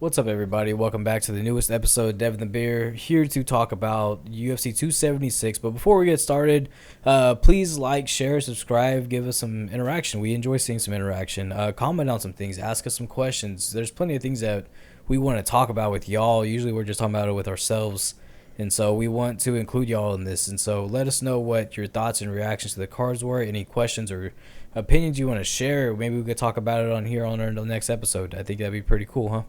What's up, everybody? Welcome back to the newest episode of Devin the Bear, here to talk about UFC 276. But before we get started, please like, share, subscribe, give us some interaction. We enjoy seeing some interaction. Comment on some things, ask us some questions. There's plenty of things that we want to talk about with y'all. Usually we're just talking about it with ourselves, and so we want to include y'all in this. And so let us know what your thoughts and reactions to the cards were, any questions or opinions you want to share. Maybe we could talk about it on here on the next episode. I think that'd be pretty cool, huh?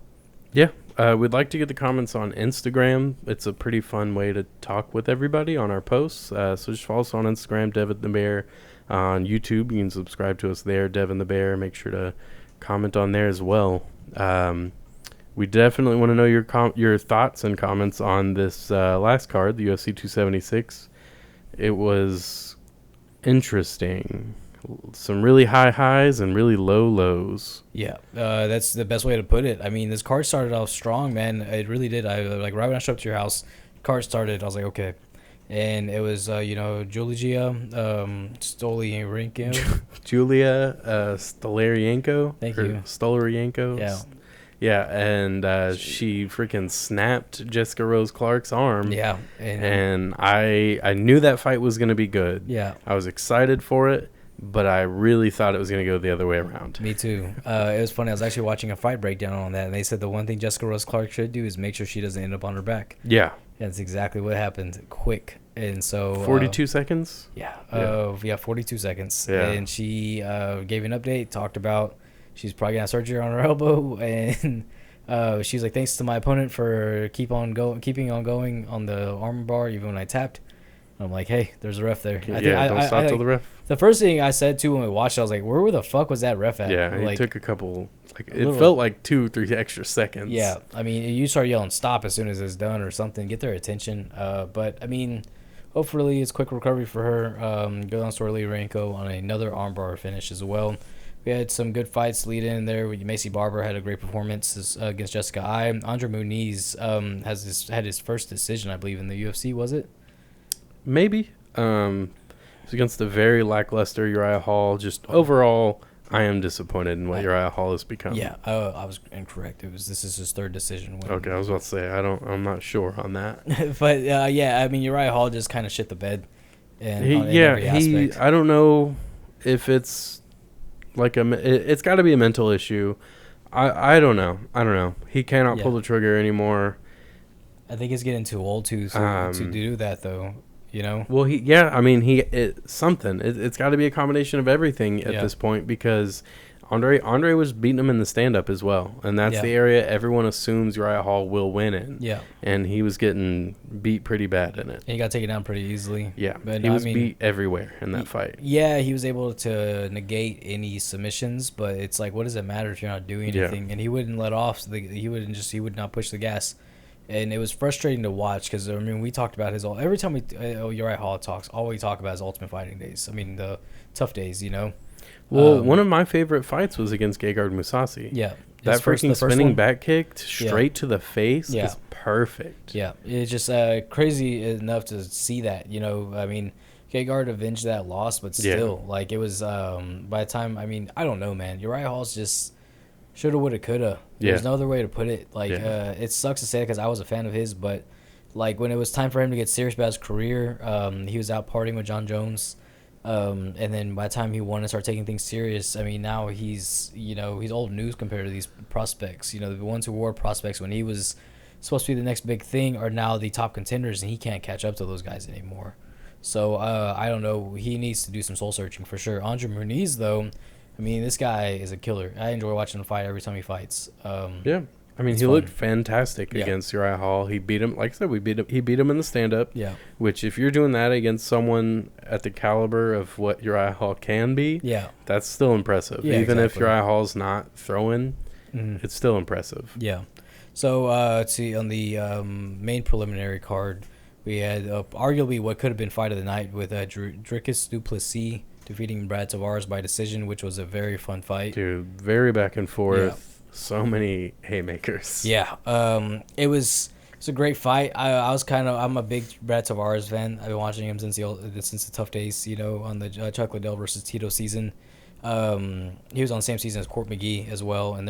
Yeah, we'd like to get the comments on Instagram. It's a pretty fun way to talk with everybody on our posts. So just follow us on Instagram, Devin the Bear. On YouTube, you can subscribe to us there, Devin the Bear. Make sure to comment on there as well. We definitely want to know your thoughts and comments on this last card, the UFC 276. It was interesting. Some really high highs and really low lows. Yeah, that's the best way to put it. I mean, this card started off strong, man. It really did. I right when I showed up to your house, card started. I was like, okay, and it was Julia Stolyarenko. Julia Stolyarenko. Thank you. Stolyarenko. Yeah, and she freaking snapped Jessica Rose Clark's arm. Yeah, and I knew that fight was going to be good. Yeah, I was excited for it. But I really thought it was going to go the other way around. Me too. It was funny. I was actually watching a fight breakdown on that, and they said the one thing Jessica Rose Clark should do is make sure she doesn't end up on her back. Yeah. That's exactly what happened. Quick. And so 42 seconds? Yeah. 42 seconds. Yeah. And she gave an update, talked about she's probably going to have surgery on her elbow. And she's like, thanks to my opponent for keeping on going on the arm bar, even when I tapped. I'm like, hey, there's a ref there. Don't stop till the ref. The first thing I said, too, when we watched it, I was like, where the fuck was that ref at? Yeah, like, it took a couple, it felt like 2-3 extra seconds. Yeah, I mean, you start yelling stop as soon as it's done or something, get their attention. But, I mean, hopefully it's quick recovery for her. Go on Stolyarenko on another armbar finish as well. We had some good fights lead in there. Macy Barber had a great performance against Jessica Ai. Andre Muniz had his first decision, I believe, in the UFC, was it? Maybe. It's against a very lackluster Uriah Hall. Just overall, I am disappointed in what Uriah Hall has become. Yeah, I was incorrect. This is his third decision. Okay, I was about to say I'm not sure on that. But yeah, I mean Uriah Hall just kind of shit the bed. I don't know if it's like it's got to be a mental issue. I don't know. He cannot pull the trigger anymore. I think he's getting too old to do that though. You know? Well, something. It's got to be a combination of everything at this point because Andre was beating him in the stand-up as well, and that's the area everyone assumes Uriah Hall will win in. Yeah, and he was getting beat pretty bad in it. And he got taken down pretty easily. Yeah, but he was beat everywhere in that fight. Yeah, he was able to negate any submissions, but it's like, what does it matter if you're not doing anything? And he wouldn't let off. So he would not push the gas. And it was frustrating to watch because, I mean, we talked about every time Uriah Hall talks, all we talk about is Ultimate Fighting days. I mean, the tough days, you know? Well, one of my favorite fights was against Gegard Mousasi. Yeah. That freaking spinning back kick straight to the face is perfect. Yeah. It's just crazy enough to see that, you know? I mean, Gegard avenged that loss, but still, like, it was, by the time, I mean, I don't know, man. Uriah Hall's just shoulda, woulda, coulda. There's no other way to put it. Like, it sucks to say it because I was a fan of his, but like when it was time for him to get serious about his career, he was out partying with John Jones, and then by the time he wanted to start taking things serious, I mean, now he's old news compared to these prospects. You know, the ones who were prospects when he was supposed to be the next big thing are now the top contenders, and he can't catch up to those guys anymore. So I don't know. He needs to do some soul searching for sure. Andre Muniz, though, I mean, this guy is a killer. I enjoy watching him fight every time he fights. I mean, he looked fantastic against Uriah Hall. He beat him, like I said, he beat him in the stand-up. Yeah. Which, if you're doing that against someone at the caliber of what Uriah Hall can be, that's still impressive. Yeah, even if Uriah Hall's not throwing, it's still impressive. Yeah. So, let's see, on the main preliminary card, we had arguably what could have been fight of the night with Dricus du Plessis defeating Brad Tavares by decision, which was a very fun fight. Dude, very back and forth. Yeah. So many haymakers. Yeah. It was a great fight. I'm a big Brad Tavares fan. I've been watching him since the tough days, you know, on the Chuck Liddell versus Tito season. He was on the same season as Court McGee as well, and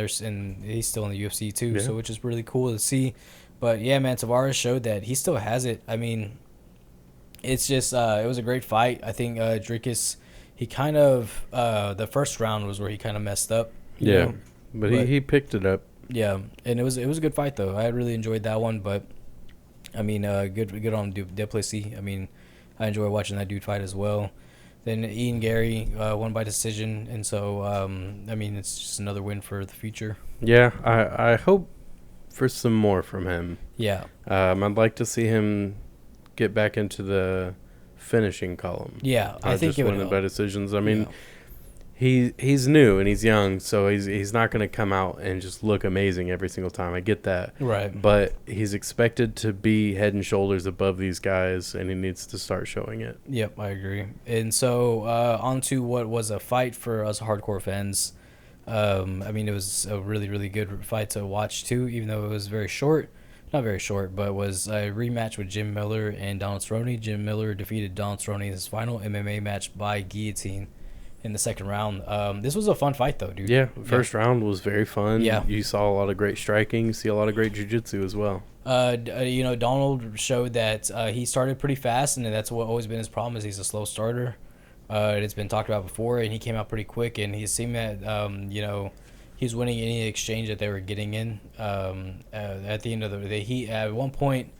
he's still in the UFC too, Yeah. so which is really cool to see. But yeah, man, Tavares showed that he still has it. I mean, it's just it was a great fight. I think Dricus, he kind of the first round was where he kind of messed up. Yeah, know? but he picked it up. Yeah, and it was a good fight though. I really enjoyed that one, but I mean, good on Duplessis. I mean, I enjoy watching that dude fight as well. Then Ian Gary won by decision, and so I mean, it's just another win for the future. Yeah, I hope for some more from him. Yeah. I'd like to see him get back into the finishing column. Yeah, I think just it would winning help. by decisions. I mean, Yeah. he's new and he's young, so he's not going to come out and just look amazing every single time. I get that. Right. But he's expected to be head and shoulders above these guys, and he needs to start showing it. Yep, I agree. And so on to what was a fight for us hardcore fans. I mean, it was a really, really good fight to watch, too, even though it was very short. Not very short, but was a rematch with Jim Miller and Donald Cerrone. Jim Miller defeated Donald Cerrone in his final MMA match by guillotine in the second round. This was a fun fight, though, dude. Yeah, first round was very fun. Yeah. You saw a lot of great striking. You see a lot of great jiu-jitsu as well. Donald showed that he started pretty fast, and that's what always been his problem is he's a slow starter. It's been talked about before, and he came out pretty quick, and he seemed that, he's winning any exchange that they were getting in. At the end of the day, he at one point,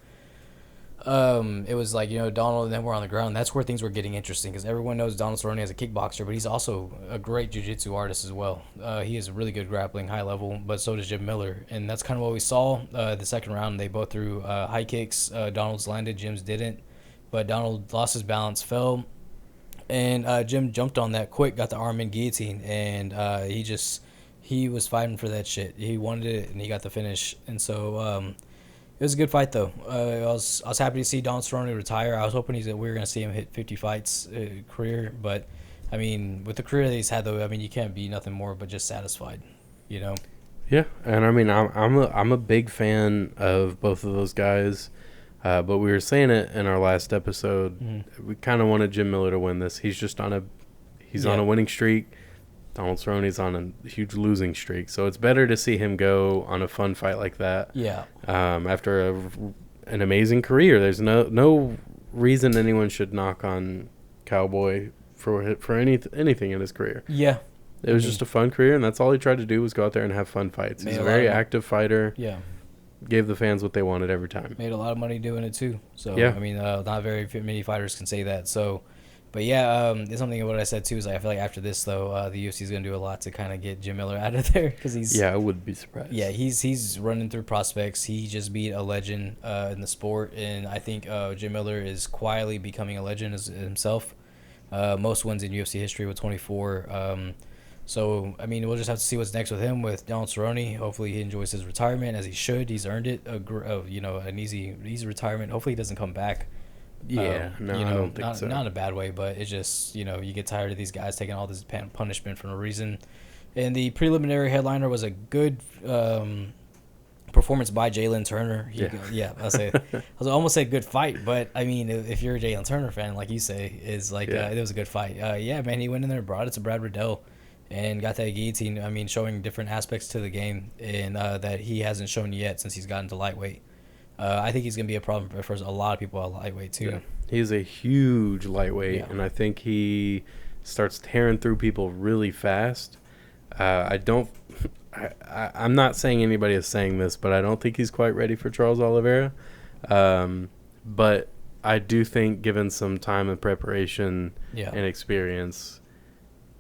it was like, Donald and then we're on the ground. That's where things were getting interesting because everyone knows Donald Cerrone as a kickboxer, but he's also a great jiu-jitsu artist as well. He is really good grappling, high level, but so does Jim Miller, and that's kind of what we saw. The second round, they both threw high kicks. Donald's landed, Jim's didn't, but Donald lost his balance, fell, and Jim jumped on that quick, got the arm in guillotine, and he was fighting for that shit. He wanted it, and he got the finish. And so it was a good fight, though. I was happy to see Donald Cerrone retire. I was hoping we were going to see him hit 50 fights career. But, I mean, with the career that he's had, though, I mean, you can't be nothing more but just satisfied, Yeah, and I mean, I'm a big fan of both of those guys. But we were saying it in our last episode. Mm-hmm. We kind of wanted Jim Miller to win this. He's just on a winning streak. Donald Cerrone's on a huge losing streak, so it's better to see him go on a fun fight like that. Yeah. After an amazing career, there's no reason anyone should knock on Cowboy for anything in his career. Yeah. It was just a fun career, and that's all he tried to do was go out there and have fun fights. He's a very active fighter. Yeah. Gave the fans what they wanted every time. Made a lot of money doing it too. So yeah. I mean, not very many fighters can say that. So. But yeah, it's something of what I said too is I feel like after this though, the UFC is gonna do a lot to kind of get Jim Miller out of there because he's I wouldn't be surprised. Yeah, he's running through prospects. He just beat a legend in the sport, and I think Jim Miller is quietly becoming a legend as himself. Most wins in UFC history with 24. So I mean, we'll just have to see what's next with him with Donald Cerrone. Hopefully, he enjoys his retirement as he should. He's earned it. An easy retirement. Hopefully, he doesn't come back. Yeah, I don't think so. Not in a bad way, but it's just, you get tired of these guys taking all this punishment for no reason. And the preliminary headliner was a good performance by Jalen Turner. I almost said good fight, but I mean, if you're a Jalen Turner fan, like you say, it was a good fight. Man, he went in there and brought it to Brad Riddell and got that guillotine. I mean, showing different aspects to the game and that he hasn't shown yet since he's gotten to lightweight. I think he's going to be a problem for a lot of people at lightweight, too. Yeah. He's a huge lightweight, and I think he starts tearing through people really fast. I'm not saying anybody is saying this, but I don't think he's quite ready for Charles Oliveira. But I do think given some time and preparation and experience,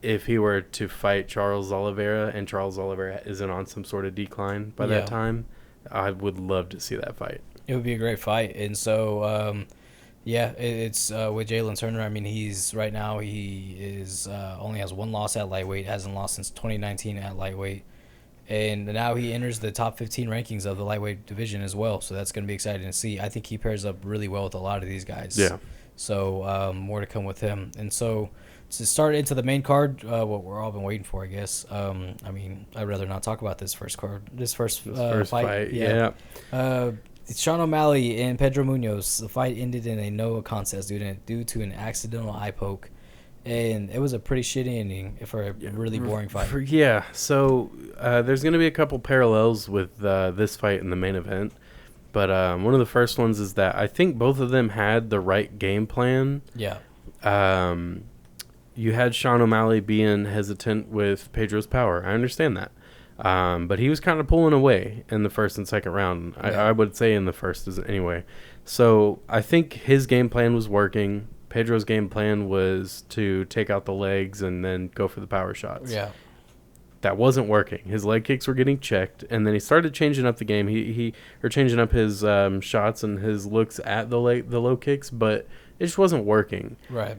if he were to fight Charles Oliveira and Charles Oliveira isn't on some sort of decline by that time, I would love to see that fight. It would be a great fight. And so, it's with Jalen Turner. I mean, he is only has one loss at lightweight, hasn't lost since 2019 at lightweight. And now he enters the top 15 rankings of the lightweight division as well. So that's going to be exciting to see. I think he pairs up really well with a lot of these guys. Yeah. So more to come with him. And so to start into the main card, what we're all been waiting for, I guess. I mean, I'd rather not talk about this first fight. Yeah. It's Sean O'Malley and Pedro Munoz. The fight ended in a no contest due to an accidental eye poke. and it was a pretty shitty ending for a really boring fight. So there's going to be a couple parallels with this fight in the main event. But one of the first ones is that I think both of them had the right game plan. Yeah. You had Sean O'Malley being hesitant with Pedro's power. I understand that. But he was kind of pulling away in the first and second round. Yeah. I would say in the first anyway. So I think his game plan was working. Pedro's game plan was to take out the legs and then go for the power shots. Yeah. That wasn't working. His leg kicks were getting checked, and then he started changing up the game. He changing up his shots and his looks at the low kicks, but it just wasn't working. Right.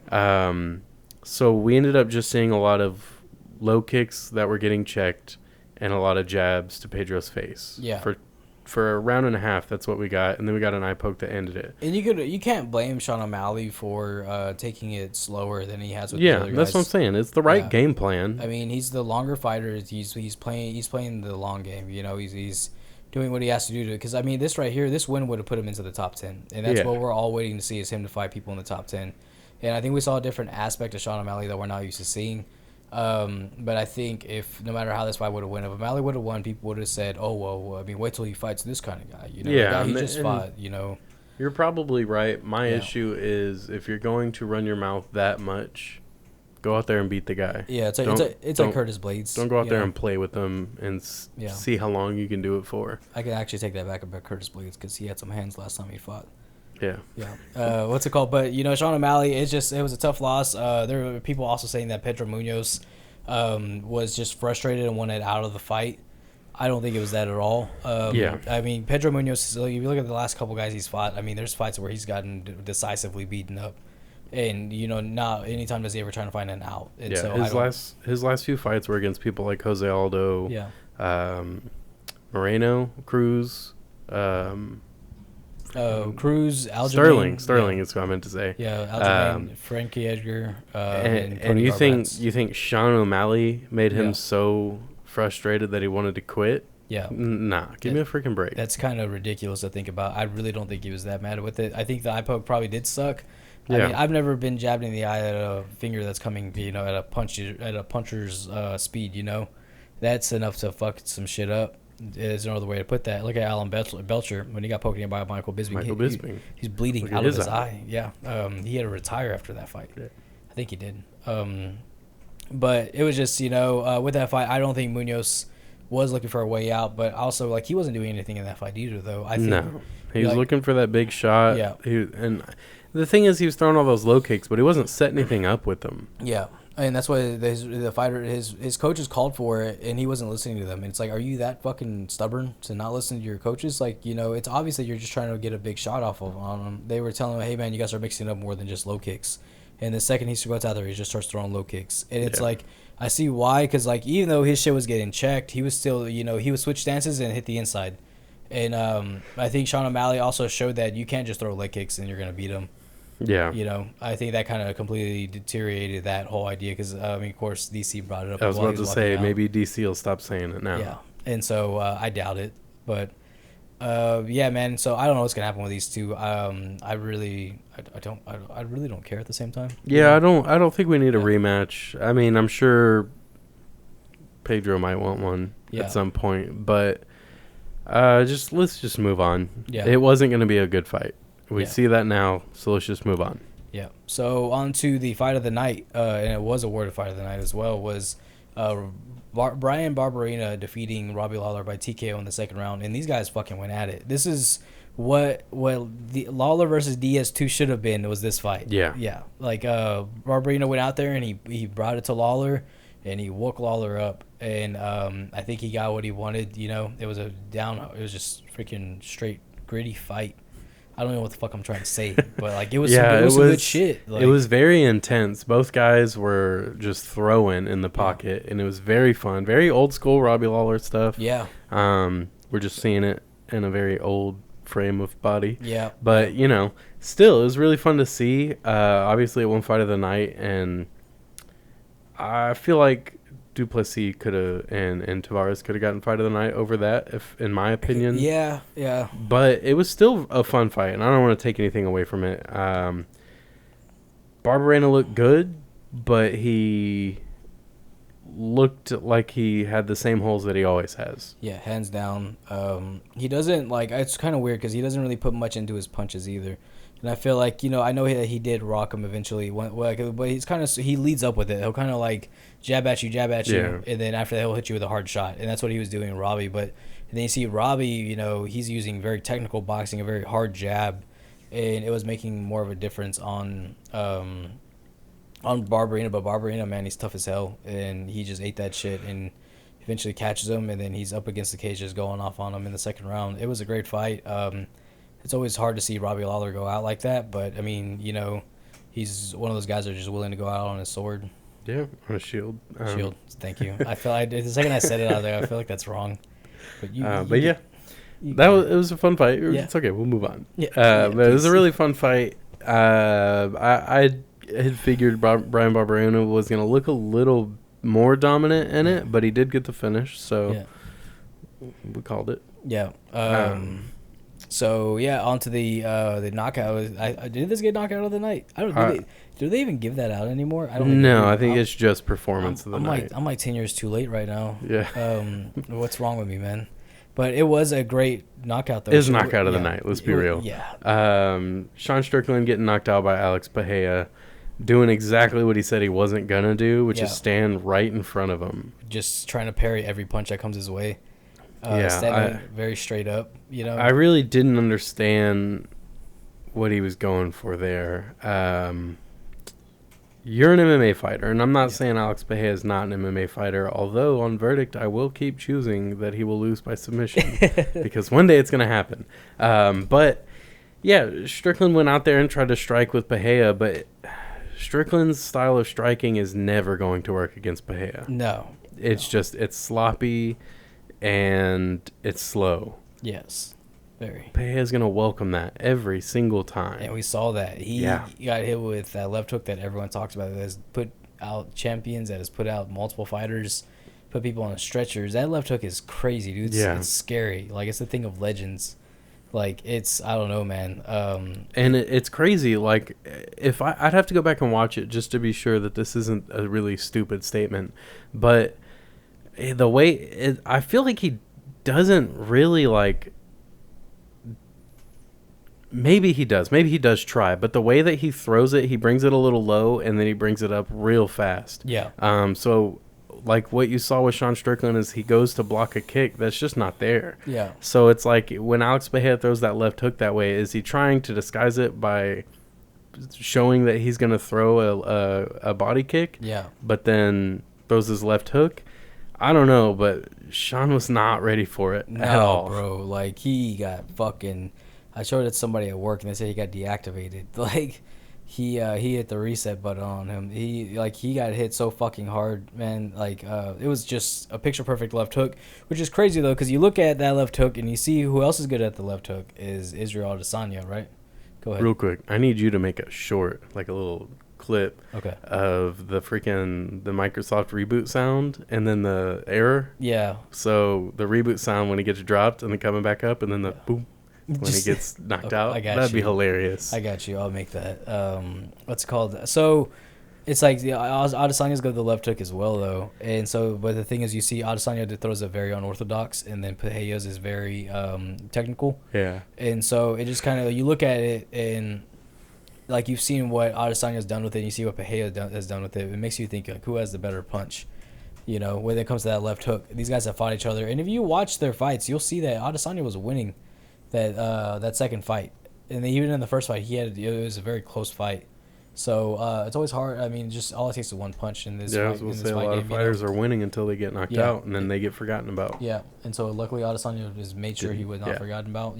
So we ended up just seeing a lot of low kicks that were getting checked and a lot of jabs to Pedro's face. Yeah. For a round and a half, that's what we got, and then we got an eye poke that ended it. And you can't blame Sean O'Malley for taking it slower than he has with the other guys. That's what I'm saying. It's the right game plan. I mean, he's the longer fighter. He's playing the long game. You know, he's doing what he has to do because I mean, this right here, this win would have put him into the top 10, and that's what we're all waiting to see is him to fight people in the top 10. And I think we saw a different aspect of Sean O'Malley that we're not used to seeing. But I think if no matter how this fight would have won, if O'Malley would have won, people would have said, "Oh well, I mean, wait till he fights this kind of guy." You know, the guy he just fought. You know, you're probably right. My issue is if you're going to run your mouth that much, go out there and beat the guy. Yeah, it's like Curtis Blades. Don't go out there and play with them and see how long you can do it for. I can actually take that back about Curtis Blades because he had some hands last time he fought. Yeah. What's it called? But, you know, Sean O'Malley, it was a tough loss. There were people also saying that Pedro Munoz was just frustrated and wanted out of the fight. I don't think it was that at all. I mean, Pedro Munoz, if you look at the last couple guys he's fought, I mean, there's fights where he's gotten decisively beaten up. And, you know, not anytime does he ever try to find an out. And his last few fights were against people like Jose Aldo, Moreno, Cruz, Cruz, Aljamain. Sterling is what I meant to say. Yeah, Aljamain, Frankie Edgar, and you think Sean O'Malley made him so frustrated that he wanted to quit? Yeah. Nah, give me a freaking break. That's kind of ridiculous to think about. I really don't think he was that mad with it. I think the eye poke probably did suck. I mean, I've never been jabbed in the eye at a finger that's coming, you know, at a puncher's speed. You know, that's enough to fuck some shit up. There's no other way to put that. Look at Alan Belcher when he got poked in by Michael Bisping. He's bleeding out of his eye. Yeah, he had to retire after that fight. Yeah. I think he did. But it was just, you know, with that fight, I don't think Munoz was looking for a way out, but also like he wasn't doing anything in that fight either, though. I think he was looking for that big shot. Yeah, and the thing is, he was throwing all those low kicks, but he wasn't setting anything up with them. Yeah. And that's why the fighter, his coaches called for it, and he wasn't listening to them. And it's like, are you that fucking stubborn to not listen to your coaches? Like, you know, it's obvious that you're just trying to get a big shot off of on him. They were telling him, hey, man, you guys are mixing up more than just low kicks. And the second he goes out there, he just starts throwing low kicks. And it's like, I see why, because, like, even though his shit was getting checked, he was still, you know, he would switch stances and hit the inside. And I think Sean O'Malley also showed that you can't just throw leg kicks and you're going to beat him. Yeah. You know, I think that kind of completely deteriorated that whole idea because, I mean, of course, DC brought it up. I was about to say, maybe DC will stop saying it now. Yeah. And so I doubt it. But, yeah, man. So I don't know what's going to happen with these two. I really don't care at the same time. Yeah, I don't think we need a rematch. I mean, I'm sure Pedro might want one at some point. But let's just move on. Yeah. It wasn't going to be a good fight. We see that now, so let's just move on. Yeah. So on to the fight of the night, and it was awarded fight of the night as well, was Brian Barberena defeating Robbie Lawler by TKO in the second round, and these guys fucking went at it. This is what the Lawler versus Diaz 2 should have been, was this fight. Yeah. Yeah. Like, Barberena went out there, and he brought it to Lawler, and he woke Lawler up, and I think he got what he wanted. You know, it was just freaking straight gritty fight. I don't know what the fuck I'm trying to say, but like it was some good shit. Like, it was very intense. Both guys were just throwing in the pocket, and it was very fun, very old school Robbie Lawler stuff. Yeah. We're just seeing it in a very old frame of body. Yeah. But you know, still, it was really fun to see. Obviously, it won fight of the night, and I feel like Duplessis could have and Tavares could have gotten fight of the night over that, if in my opinion. Yeah, yeah. But it was still a fun fight, and I don't want to take anything away from it. Barberena looked good. but he looked like he had the same holes that he always has. Yeah, hands down. He doesn't like. It's kind of weird because he doesn't really put much into his punches either. And I feel like, I know that he did rock him eventually, but he's kind of, he leads up with it. He'll kind of like jab at you, Yeah. and then after that he'll hit you with a hard shot, and that's what he was doing in Robbie. But and then you see Robbie, he's using very technical boxing, a very hard jab, and it was making more of a difference on Barberena. But Barberena, man, he's tough as hell, and he just ate that shit and eventually catches him, and then he's up against the cage just going off on him in the second round. It was a great fight. It's always hard to see Robbie Lawler go out like that, but I mean, he's one of those guys that are just willing to go out on his sword. Yeah, on a shield. Shield. Thank you. I feel the second I said it out there, I feel like that's wrong. But it was a fun fight. Yeah. It's okay. We'll move on. Yeah. But it was a really fun fight. I had figured Brian Barberena was going to look a little more dominant in it, but he did get the finish, so we called it. Yeah. So yeah, on to the knockout. Did this get knockout of the night? I don't. Do they even give that out anymore? I don't. No, I think it's just performance of the night. I'm like 10 years too late right now. Yeah. What's wrong with me, man? But it was a great knockout, though. It was knockout of the night. Let's be real. Yeah. Sean Strickland getting knocked out by Alex Pereira, doing exactly what he said he wasn't gonna do, which is stand right in front of him, just trying to parry every punch that comes his way. Standing very straight up. I really didn't understand what he was going for there. You're an MMA fighter, and I'm not saying Alex Pereira is not an MMA fighter, although on verdict I will keep choosing that he will lose by submission because one day it's going to happen. But, yeah, Strickland went out there and tried to strike with Pereira, but Strickland's style of striking is never going to work against Pereira. No. It's sloppy and it's slow. Yes. Very. Pereira's going to welcome that every single time. And we saw that. He got hit with that left hook that everyone talks about, that has put out champions, that has put out multiple fighters, put people on stretchers. That left hook is crazy, dude. It's scary. Like, it's a thing of legends. Like, it's, I don't know, man. And it's crazy. Like, if I'd have to go back and watch it just to be sure that this isn't a really stupid statement. But the way, I feel like he doesn't really, like, maybe he does try, but the way that he throws it, he brings it a little low and then he brings it up real fast. Yeah. So like what you saw with Sean Strickland is he goes to block a kick that's just not there. Yeah. So it's like when Alex Pereira throws that left hook that way, is he trying to disguise it by showing that he's going to throw a body kick? Yeah. But then throws his left hook? I don't know, but Sean was not ready for it at all. Bro. Like, he got fucking... I showed it to somebody at work, and they said he got deactivated. Like, he hit the reset button on him. He got hit so fucking hard, man. Like, it was just a picture-perfect left hook, which is crazy, though, because you look at that left hook, and you see who else is good at the left hook is Israel Adesanya, right? Go ahead. Real quick, I need you to make a short, like a little clip of the Microsoft reboot sound and then the error. Yeah. So the reboot sound when he gets dropped and then coming back up, and then the boom. When he gets knocked out, that'd be hilarious. I got you. I'll make that. What's it called? So, it's like Adesanya's got the left hook as well, though. And so, but the thing is, you see Adesanya throws a very unorthodox, and then Pereira's is very technical. Yeah. And so it just kind of, you look at it, and like you've seen what Adesanya's done with it, and you see what Pereira has done with it. It makes you think like who has the better punch. When it comes to that left hook, these guys have fought each other, and if you watch their fights, you'll see that Adesanya was winning that second fight, and then even in the first fight, it was a very close fight. So it's always hard. I mean, just all it takes is one punch in this. Yeah, fight, I was going to say a lot of fighters are winning until they get knocked out, and then they get forgotten about. Yeah, and so luckily Adesanya just made sure he was not forgotten about.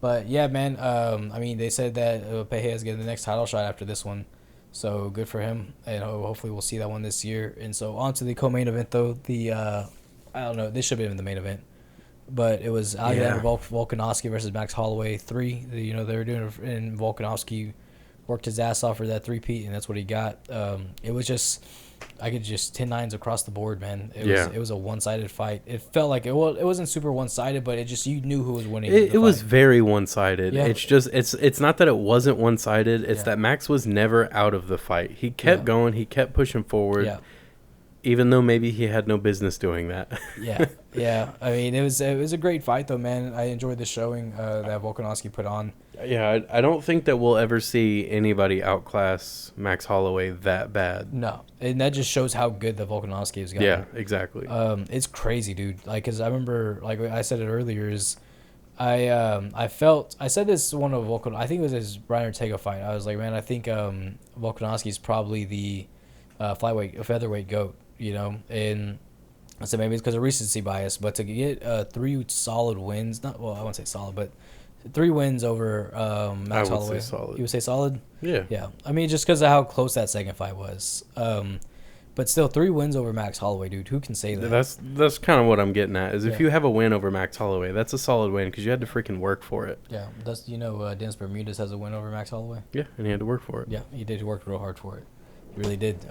But yeah, man. I mean, they said that Pereira is getting the next title shot after this one, so good for him, and hopefully we'll see that one this year. And so on to the co-main event, though. I don't know. This should have been the main event. But it was Alexander Volkanovski versus Max Holloway 3. They were doing it, and Volkanovski worked his ass off for that 3-peat, and that's what he got. It was just I could just 10-9s across the board, man. It was a one-sided fight. It felt like it wasn't super one-sided, but it just, you knew who was winning the fight. It was very one-sided. Yeah. It's just it's not that it wasn't one-sided. It's that Max was never out of the fight. He kept going. He kept pushing forward. Yeah. Even though maybe he had no business doing that. Yeah. I mean, it was a great fight, though, man. I enjoyed the showing that Volkanovski put on. Yeah, I don't think that we'll ever see anybody outclass Max Holloway that bad. No, and that just shows how good the Volkanovski has gotten. Yeah, exactly. It's crazy, dude. Like, cause I remember, like I said it earlier, is I said this one of Volkan. I think it was his Brian Ortega fight. I was like, man, I think Volkanovski's probably the featherweight GOAT. You know, and I said maybe it's because of recency bias, but to get 3 solid wins, I won't say solid, but 3 wins over Max Holloway. I would say solid. You would say solid? Yeah. Yeah. I mean, just because of how close that second fight was. But still, 3 wins over Max Holloway, dude. Who can say that? That's kind of what I'm getting at. Is if you have a win over Max Holloway, that's a solid win because you had to freaking work for it. Yeah. Dennis Bermudez has a win over Max Holloway? Yeah, and he had to work for it. Yeah, he did. He worked real hard for it. He really did.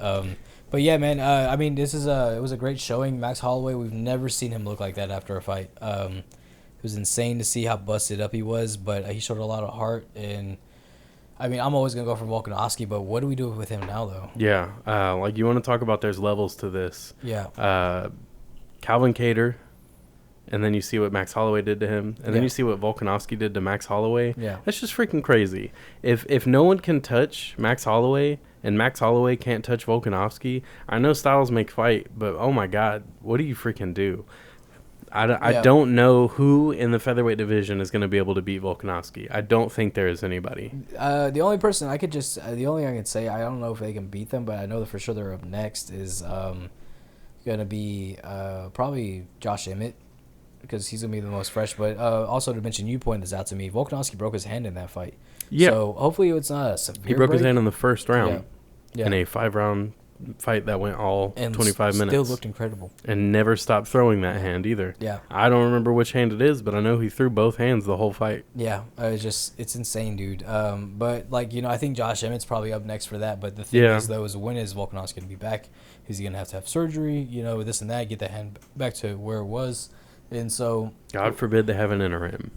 But yeah, man. I mean, it was a great showing. Max Holloway, we've never seen him look like that after a fight. It was insane to see how busted up he was, but he showed a lot of heart. And I mean, I'm always gonna go for Volkanovski, but what do we do with him now, though? Yeah, like you want to talk about? There's levels to this. Yeah. Calvin Kattar, and then you see what Max Holloway did to him, and then you see what Volkanovski did to Max Holloway. Yeah. That's just freaking crazy. If no one can touch Max Holloway and Max Holloway can't touch Volkanovski, I know styles make fight, but oh my God, what do you freaking do? I don't know who in the featherweight division is going to be able to beat Volkanovski. I don't think there is anybody. The only person I could the only thing I can say, I don't know if they can beat them, but I know that for sure they're up next is going to be probably Josh Emmett, because he's going to be the most fresh. But also to mention, you pointed this out to me, Volkanovski broke his hand in that fight. Yeah. So hopefully it's not a severe He broke break. his hand in the first round in a 5-round fight that went all and 25 minutes. Still looked incredible. And never stopped throwing that hand either. Yeah. I don't remember which hand it is, but I know he threw both hands the whole fight. Yeah. It's insane, dude. But, like, I think Josh Emmett's probably up next for that. But the thing is, though, is when is Volkanovski going to be back? Is he going to have surgery? This and that, get the hand back to where it was. And so, God forbid they have an interim.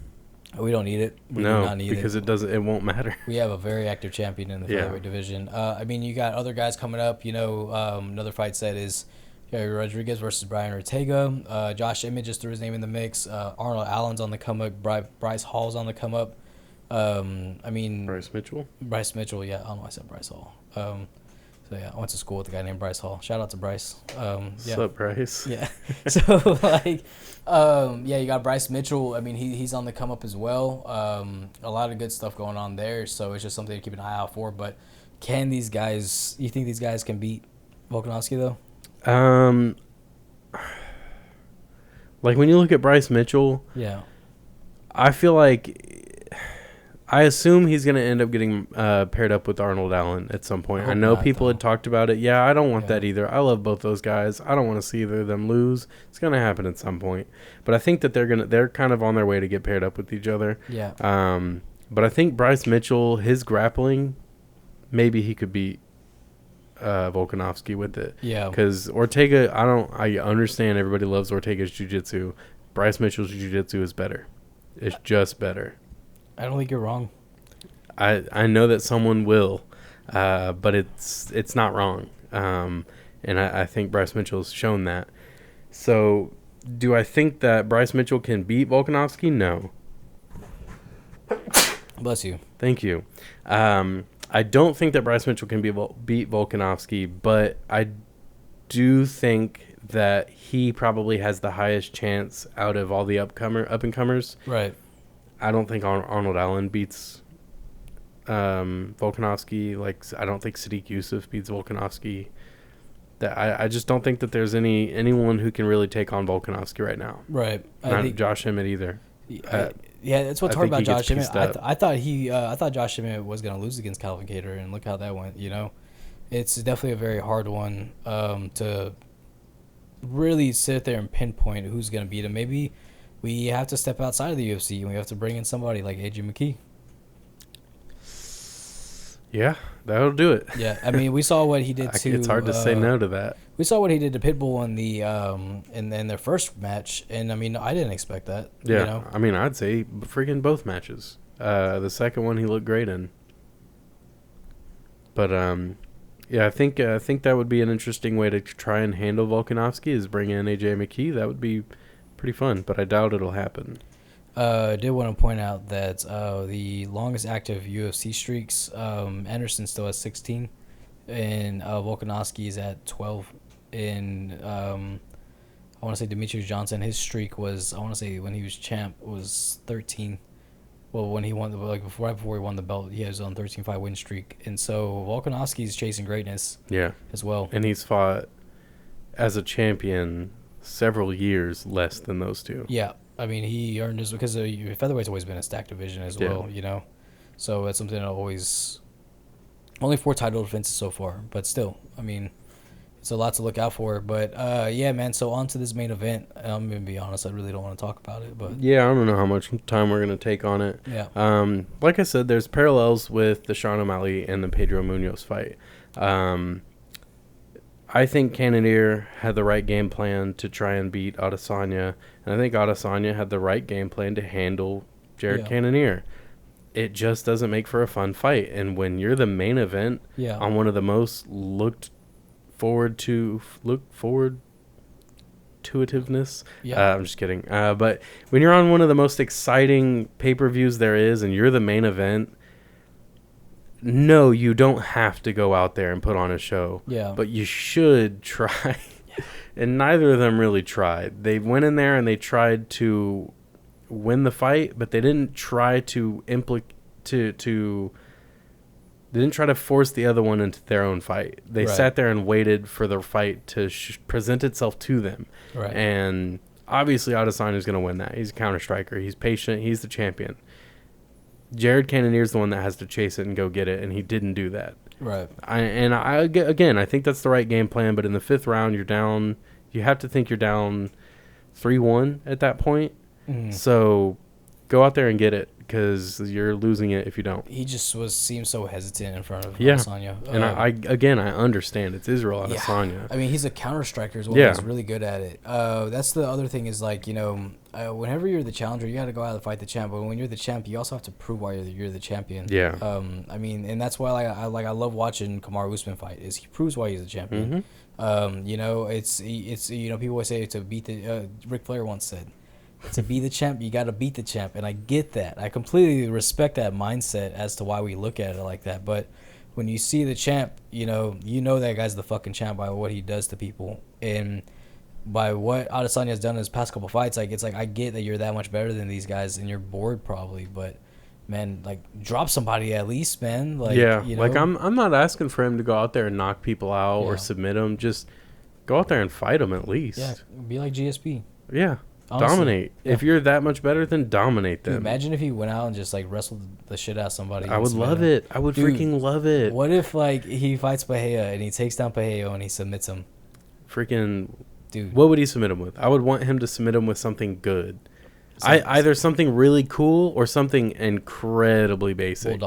We don't need it. We do not need because it won't matter. We have a very active champion in the featherweight division. I mean, you got other guys coming up. Another fight set is Gary Rodriguez versus Brian Ortega. Josh Emmett just threw his name in the mix. Arnold Allen's on the come up. Bryce Hall's on the come up. Bryce Mitchell. Bryce Mitchell, yeah. I don't know why I said Bryce Hall. So yeah, I went to school with a guy named Bryce Hall. Shout out to Bryce. What's up, Bryce? Yeah. So you got Bryce Mitchell. I mean, he's on the come up as well. A lot of good stuff going on there. So it's just something to keep an eye out for. But you think these guys can beat Volkanovski though? Like when you look at Bryce Mitchell, I feel like. I assume he's going to end up getting paired up with Arnold Allen at some point. I know people had talked about it. Yeah, I don't want that either. I love both those guys. I don't want to see either of them lose. It's going to happen at some point. But I think that they're kind of on their way to get paired up with each other. Yeah. But I think Bryce Mitchell, his grappling, maybe he could beat Volkanovski with it. Yeah. Because Ortega, I understand everybody loves Ortega's jiu-jitsu. Bryce Mitchell's jiu-jitsu is better. It's just better. I don't think you're wrong. I know that someone will, but it's not wrong. And I think Bryce Mitchell's shown that. So, do I think that Bryce Mitchell can beat Volkanovski? No. Bless you. Thank you. I don't think that Bryce Mitchell can beat Volkanovski, but I do think that he probably has the highest chance out of all the up-and-comers. Right. I don't think Arnold Allen beats Volkanovski. Like, I don't think Sadiq Youssef beats Volkanovski. I just don't think that there's anyone who can really take on Volkanovski right now. Right. Not Josh Emmett either. Yeah, that's what's hard about Josh Emmett. I thought Josh Emmett was going to lose against Calvin Kattar, and look how that went. It's definitely a very hard one to really sit there and pinpoint who's going to beat him. Maybe we have to step outside of the UFC and we have to bring in somebody like AJ McKee. Yeah, that'll do it. Yeah, I mean, we saw what he did to. It's hard to say no to that. We saw what he did to Pitbull in the in their first match, and I mean, I didn't expect that. Yeah, you know? I mean, I'd say freaking both matches. The second one he looked great in. But yeah, I think that would be an interesting way to try and handle Volkanovski is bring in AJ McKee. That would be pretty fun, but I doubt it'll happen. I did want to point out that the longest active UFC streaks, Anderson still has 16, and Volkanovski is at 12. And I want to say Demetrius Johnson, his streak was, I want to say when he was champ, was 13. Well, when he won, right before he won the belt, he was on 13-5 win streak. And so Volkanovski's chasing greatness. Yeah. As well. And he's fought as a champion several years less than those two. Yeah. I mean, he earned his, because featherweight's always been a stacked division as well, you know. So that's something that always, only 4 title defenses so far, but still, I mean, it's a lot to look out for. But yeah, man. So on to this main event. I'm gonna be honest, I really don't want to talk about it, but yeah, I don't know how much time we're gonna take on it. Yeah. Like I said, there's parallels with the Sean O'Malley and the Pedro Munoz fight. I think Cannonier had the right game plan to try and beat Adesanya, and I think Adesanya had the right game plan to handle Jared Cannonier. It just doesn't make for a fun fight, and when you're the main event on one of the most look forward to-itiveness. I'm just kidding. But when you're on one of the most exciting pay-per-views there is, and you're the main event, no, you don't have to go out there and put on a show. Yeah. But you should try. And neither of them really tried. They went in there and they tried to win the fight, but they didn't try to they didn't try to force the other one into their own fight. They sat there and waited for the fight to present itself to them. Right. And obviously Adesanya is going to win that. He's a counter striker. He's patient. He's the champion. Jared Cannonier's the one that has to chase it and go get it, and he didn't do that. Right. I think that's the right game plan, but in the 5th round, you're down. You have to think you're down 3-1 at that point. Mm. So go out there and get it, because you're losing it if you don't. He just seemed so hesitant in front of Adesanya. And I understand. It's Israel Adesanya. I mean, he's a counter striker as well. Yeah. He's really good at it. That's the other thing is, like, you know, whenever you're the challenger, you got to go out and fight the champ. But when you're the champ, you also have to prove why you're the champion. Yeah. I mean, and that's why I love watching Kamaru Usman fight. Is he proves why he's the champion. Mm-hmm. You know, it's you know, people always say to beat the Ric Flair once said, to be the champ, you got to beat the champ. And I get that. I completely respect that mindset as to why we look at it like that. But when you see the champ, you know that guy's the fucking champ by what he does to people. And by what Adesanya has done in his past couple fights, like, it's like, I get that you're that much better than these guys and you're bored probably. But, man, like, drop somebody at least, man. Like, yeah, you know? Like, I'm not asking for him to go out there and knock people out or submit them. Just go out there and fight them at least. Yeah, be like GSP. Yeah. Honestly, dominate. Yeah. If you're that much better, then dominate them. Dude, imagine if he went out and just, like, wrestled the shit out of somebody. I would love it. I would freaking love it. What if, like, he fights Pereira and he takes down Pereira and he submits him? Freaking, dude. What would he submit him with? I would want him to submit him with something good. Either something really cool or something incredibly basic.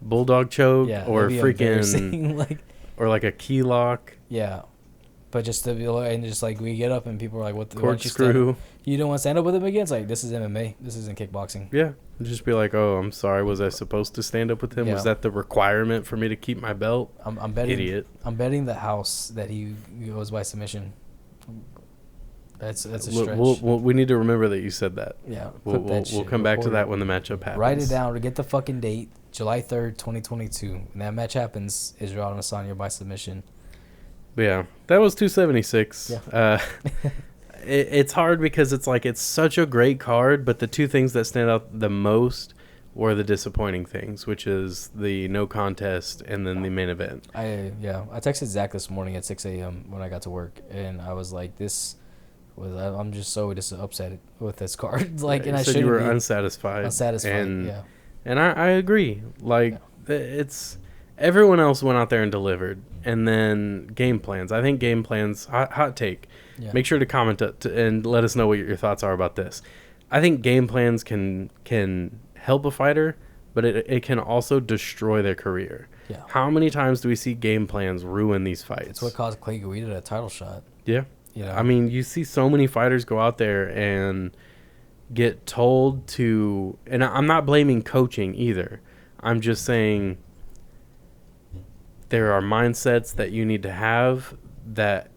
Bulldog choke, yeah, or freaking like, or like a key lock. Yeah. But just to be like, and just like we get up and people are like, "What the corkscrew? You don't want to stand up with him again?" It's like, this is MMA. This isn't kickboxing. Yeah, just be like, "Oh, I'm sorry. Was I supposed to stand up with him? Yeah. Was that the requirement for me to keep my belt?" I'm betting. Idiot. I'm betting the house that he goes by submission. That's a stretch. We need to remember that you said that. Yeah, we'll come back to that when the matchup happens. Write it down to get the fucking date, July 3rd, 2022. When that match happens, Israel Adesanya by submission. Yeah, that was 276. Yeah. It's hard because it's like it's such a great card, but the two things that stand out the most were the disappointing things, which is the no contest and then the main event. I texted Zach this morning at 6 a.m. when I got to work, and I was like, I'm just so upset with this card. Like, and I should. You were unsatisfied. And I agree. Like, it's everyone else went out there and delivered. And then game plans. I think game plans, hot take. Yeah. Make sure to comment and let us know what your thoughts are about this. I think game plans can help a fighter, but it can also destroy their career. Yeah. How many times do we see game plans ruin these fights? It's what caused Clay Guida a title shot. Yeah. You know? I mean, you see so many fighters go out there and get told to, and I'm not blaming coaching either. I'm just saying there are mindsets that you need to have that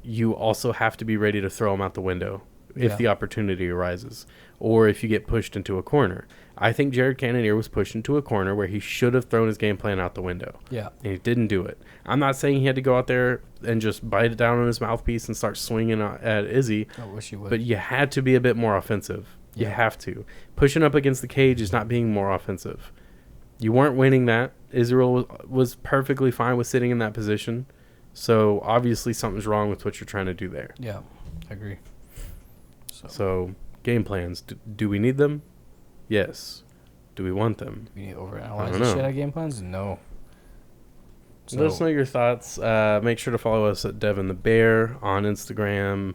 you also have to be ready to throw them out the window if the opportunity arises, or if you get pushed into a corner. I think Jared Cannonier was pushed into a corner where he should have thrown his game plan out the window. Yeah. And he didn't do it. I'm not saying he had to go out there and just bite it down on his mouthpiece and start swinging at Izzy. I wish you would. But you had to be a bit more offensive. You have to. Pushing up against the cage is not being more offensive. You weren't winning that. Israel was perfectly fine with sitting in that position. So obviously something's wrong with what you're trying to do there. Yeah, I agree. So game plans. Do we need them? Yes. Do we want them? We need to overanalyze the shit out of game plans? No. So, let us know your thoughts. Make sure to follow us at Devin the Bear on Instagram,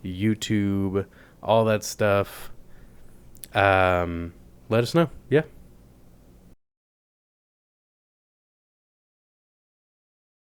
YouTube, all that stuff. Let us know. Yeah.